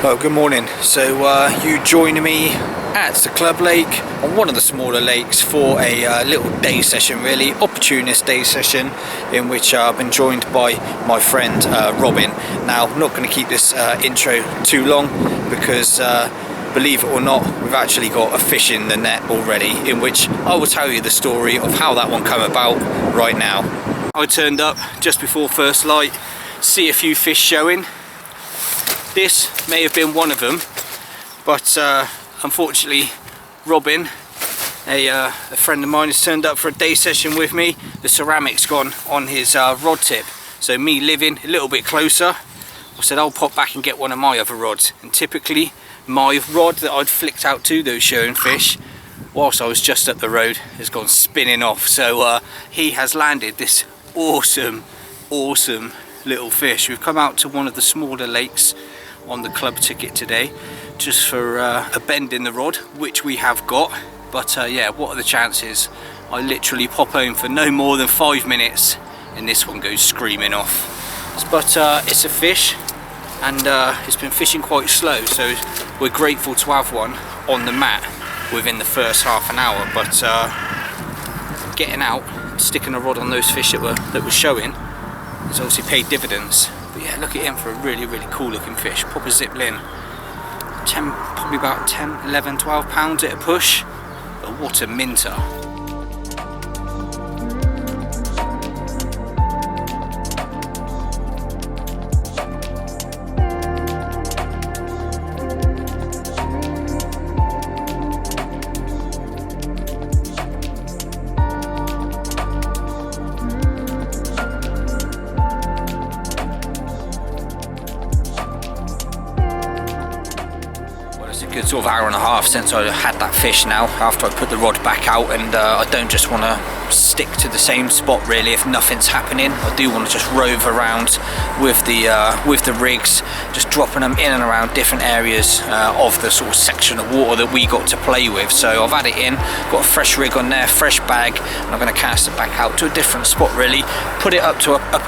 Well, good morning. So you join me at the club lake on one of the smaller lakes for a little day session, really opportunist day session, in which I've been joined by my friend Robin. Now, I'm not going to keep this intro too long because believe it or not, we've actually got a fish in the net already, in which I will tell you the story of how that one came about right now. I turned up just before first light, see a few fish showing. This may have been one of them, but unfortunately Robin, a friend of mine, has turned up for a day session with me. The ceramic's gone on his rod tip, so me living a little bit closer, I said I'll pop back and get one of my other rods. And typically my rod that I'd flicked out to those showing fish whilst I was just up the road has gone spinning off. So he has landed this awesome little fish. We've come out to one of the smaller lakes on the club ticket today just for a bend in the rod, which we have got. But yeah, what are the chances I literally pop home for no more than 5 minutes and this one goes screaming off. But it's a fish, and it's been fishing quite slow, so we're grateful to have one on the mat within the first half an hour. But getting out, sticking a rod on those fish that were showing has obviously paid dividends. But yeah, look at him for a really cool looking fish. Proper zip line. Probably about 10, 11, 12 pounds at a push. But what a minter. Good sort of hour and a half since I had that fish now, after I put the rod back out, and I don't just want to stick to the same spot really if nothing's happening. I do want to just rove around with the rigs, just dropping them in and around different areas of the sort of section of water that we got to play with. So I've had it in, got a fresh rig on there, fresh bag, and I'm going to cast it back out to a different spot really, put it up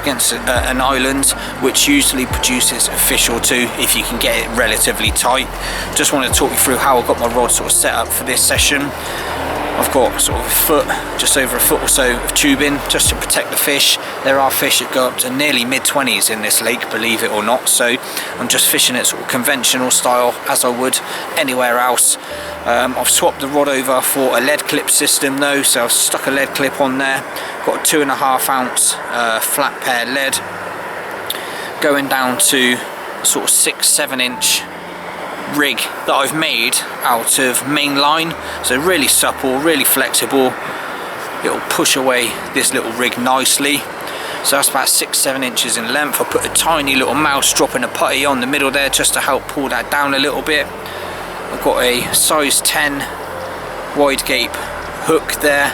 against an island which usually produces a fish or two if you can get it relatively tight. Just want to talk you through how I got my rod sort of set up for this session. I've got sort of a foot, just over a foot or so of tubing just to protect the fish. There are fish that go up to nearly mid-20s in this lake, believe it or not, so I'm just fishing it sort of conventional style as I would anywhere else. I've swapped the rod over for a lead clip system though, so I've stuck a lead clip on there. Got a 2.5 ounce flat pair lead going down to sort of 6-7 inch rig that I've made out of main line, so really supple, really flexible. It'll push away this little rig nicely. So that's about 6-7 inches in length. I put a tiny little mouse drop in a putty on the middle there just to help pull that down a little bit. I've got a size 10 wide gape hook there,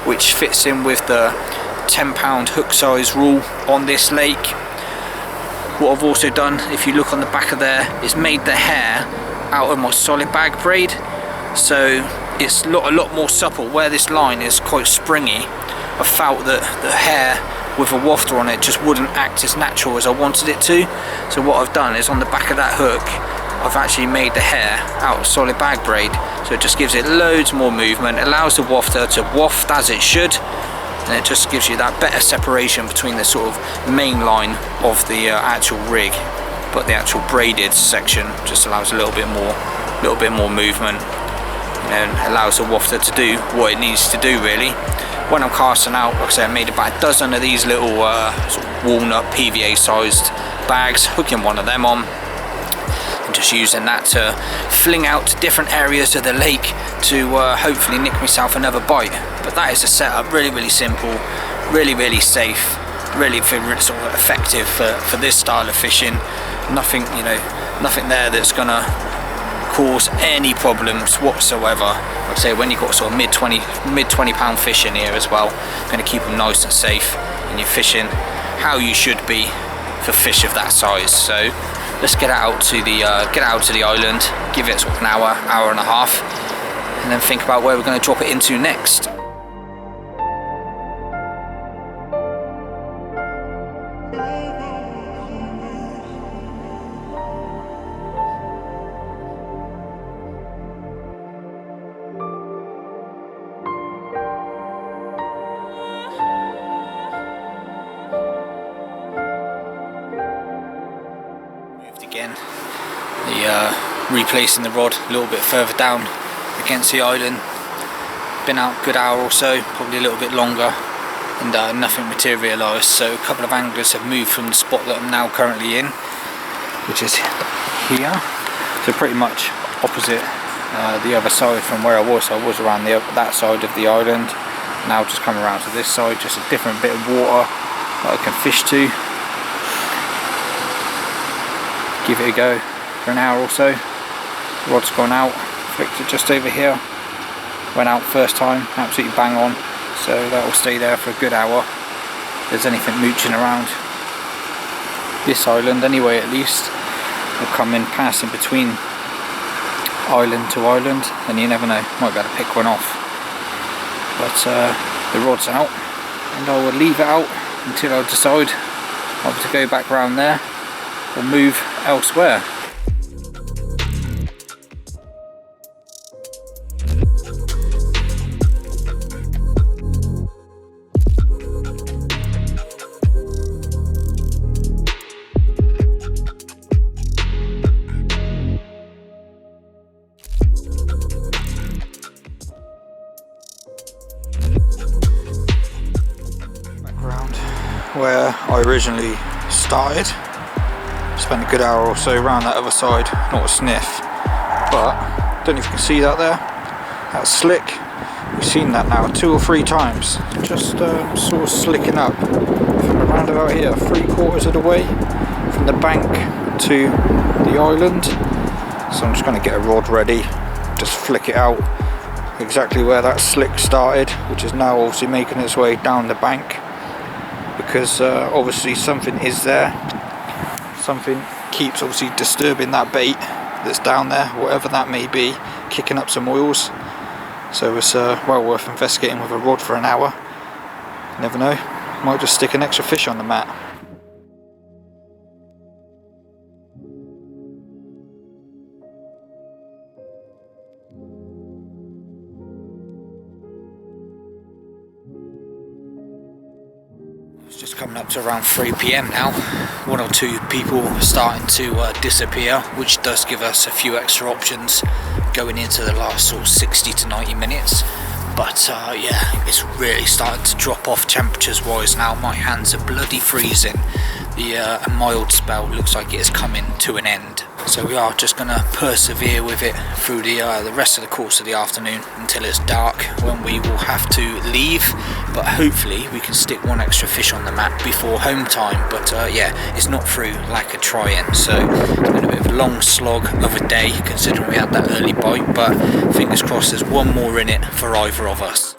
which fits in with the 10-pound hook size rule on this lake. What I've also done, if you look on the back of there, is made the hair out of my solid bag braid, so it's a lot more supple. Where this line is quite springy, I felt that the hair with a wafter on it just wouldn't act as natural as I wanted it to. So what I've done is on the back of that hook, I've actually made the hair out of solid bag braid, so it just gives it loads more movement, allows the wafter to waft as it should, and it just gives you that better separation between the sort of main line of the actual rig. But the actual braided section just allows a little bit more movement, and allows the wafter to do what it needs to do really. When I'm casting out, like I said, I made about a dozen of these little sort of walnut PVA sized bags, hooking one of them on and just using that to fling out to different areas of the lake to hopefully nick myself another bite. But that is a setup, really simple, really safe, really sort of effective for this style of fishing. Nothing there that's gonna cause any problems whatsoever. Like I say, when you've got sort of mid 20 pound fish in here as well, going to keep them nice and safe, and you're fishing how you should be for fish of that size. So let's get out to the island, give it sort of an hour and a half, and then think about where we're going to drop it into next. replacing the rod a little bit further down against the island. Been out a good hour or so, probably a little bit longer, and nothing materialised. So a couple of anglers have moved from the spot that I'm now currently in, which is here, so pretty much opposite the other side from where I was. So I was around that side of the island, now just come around to this side, just a different bit of water that I can fish to. Give it a go for an hour or so. Rod's gone out, flicked it just over here, went out first time, absolutely bang on, so that will stay there for a good hour. If there's anything mooching around this island anyway, at least will come in passing between island to island, and you never know, might be able to pick one off. But the rod's out, and I will leave it out until I decide either to go back round there or move elsewhere. Where I originally started, spent a good hour or so around that other side, not a sniff, but don't know if you can see that there, that slick. We've seen that now 2 or 3 times, just sort of slicking up from around about here, 3/4 of the way from the bank to the island. So I'm just going to get a rod ready, just flick it out exactly where that slick started, which is now obviously making its way down the bank. Because obviously something is there, something keeps obviously disturbing that bait that's down there, whatever that may be, kicking up some oils. So it's well worth investigating with a rod for an hour. Never know, might just stick an extra fish on the mat. It's just coming up to around 3 PM now. 1 or 2 people starting to disappear, which does give us a few extra options going into the last sort of 60 to 90 minutes. But yeah, it's really starting to drop off temperatures wise now. My hands are bloody freezing. The mild spell looks like it is coming to an end. So we are just going to persevere with it through the rest of the course of the afternoon until it's dark, when we will have to leave. But hopefully we can stick 1 extra fish on the mat before home time. But yeah, it's not through lack of trying. So it's been a bit of a long slog of a day considering we had that early bite. But fingers crossed there's 1 more in it for either of us.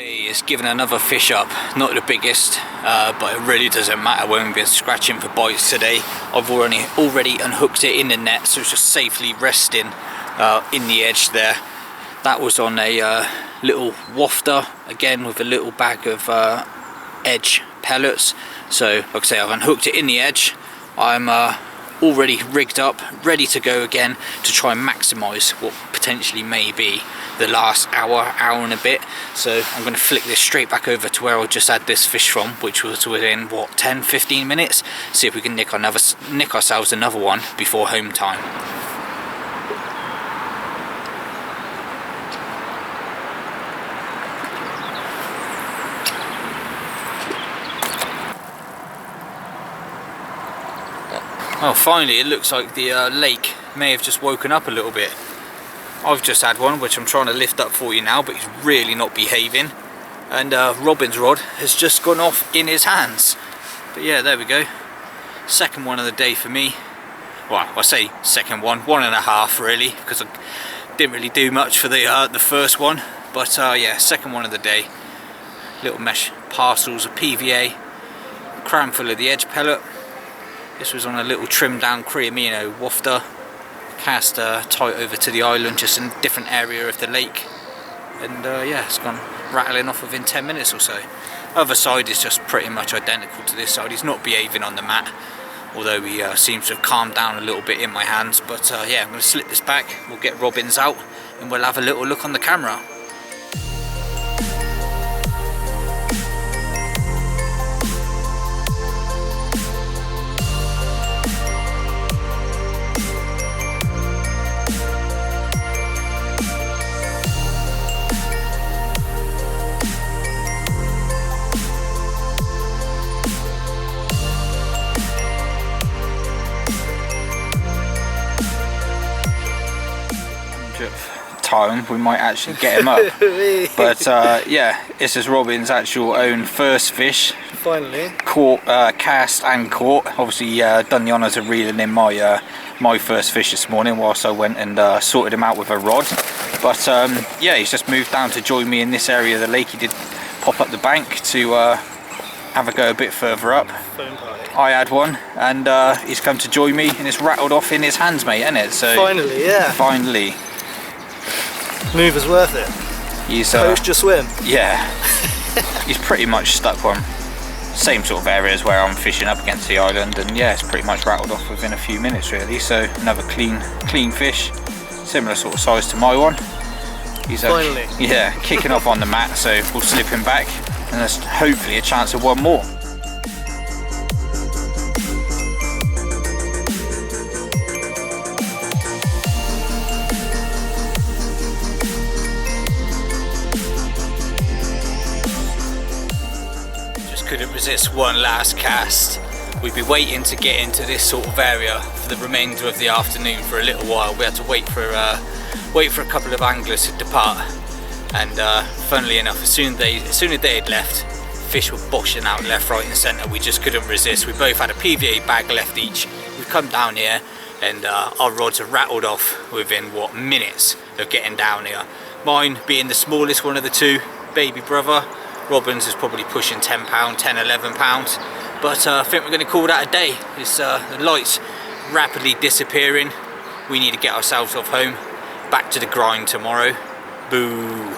It's given another fish up, not the biggest, but it really doesn't matter when we've been scratching for bites today. I've already unhooked it in the net, so it's just safely resting in the edge there. That was on a little wafter, again with a little bag of edge pellets. So like I say, I've unhooked it in the edge. I'm already rigged up, ready to go again to try and maximise what potentially may be the last hour and a bit. So I'm going to flick this straight back over to where I just had this fish from, which was within what, 10-15 minutes. See if we can nick ourselves another one before home time. Well, finally it looks like the lake may have just woken up a little bit. I've just had one, which I'm trying to lift up for you now, but he's really not behaving. And Robin's rod has just gone off in his hands. But yeah, there we go. Second one of the day for me. Well, I say second one, 1.5 really, because I didn't really do much for the first one. But yeah, second one of the day. Little mesh parcels of PVA, cram full of the edge pellet. This was on a little trimmed down Creamino wafter, cast tight over to the island, just in a different area of the lake. and yeah, it's gone rattling off within 10 minutes or so. Other side is just pretty much identical to this side. He's not behaving on the mat, although he seems to have calmed down a little bit in my hands. But yeah, I'm going to slip this back, we'll get Robbins out and we'll have a little look on the camera. Time we might actually get him up. But yeah, this is Robin's actual own first fish, finally caught, cast and caught. Obviously done the honours of reeling in my my first fish this morning whilst I went and sorted him out with a rod. But yeah, he's just moved down to join me in this area of the lake. He did pop up the bank to have a go a bit further up. I had one, and he's come to join me, and it's rattled off in his hands, mate, isn't it? So finally, yeah, finally. Move is worth it. He's coast your swim. Yeah. He's pretty much stuck on same sort of areas where I'm fishing up against the island, and yeah, it's pretty much rattled off within a few minutes really. So another clean fish, similar sort of size to my one. He's finally, yeah, kicking off on the mat, so we'll slip him back, and there's hopefully a chance of one more. Couldn't resist one last cast. We'd be waiting to get into this sort of area for the remainder of the afternoon for a little while. We had to wait for a couple of anglers to depart, and funnily enough, as soon as they had left, fish were boshing out left, right and centre. We just couldn't resist. We both had a PVA bag left each. We've come down here, and our rods are rattled off within what, minutes of getting down here. Mine being the smallest one of the two, baby brother. Robbins is probably pushing £10, £11, but I think we're going to call that a day. It's the light's rapidly disappearing. We need to get ourselves off home, back to the grind tomorrow. Boo.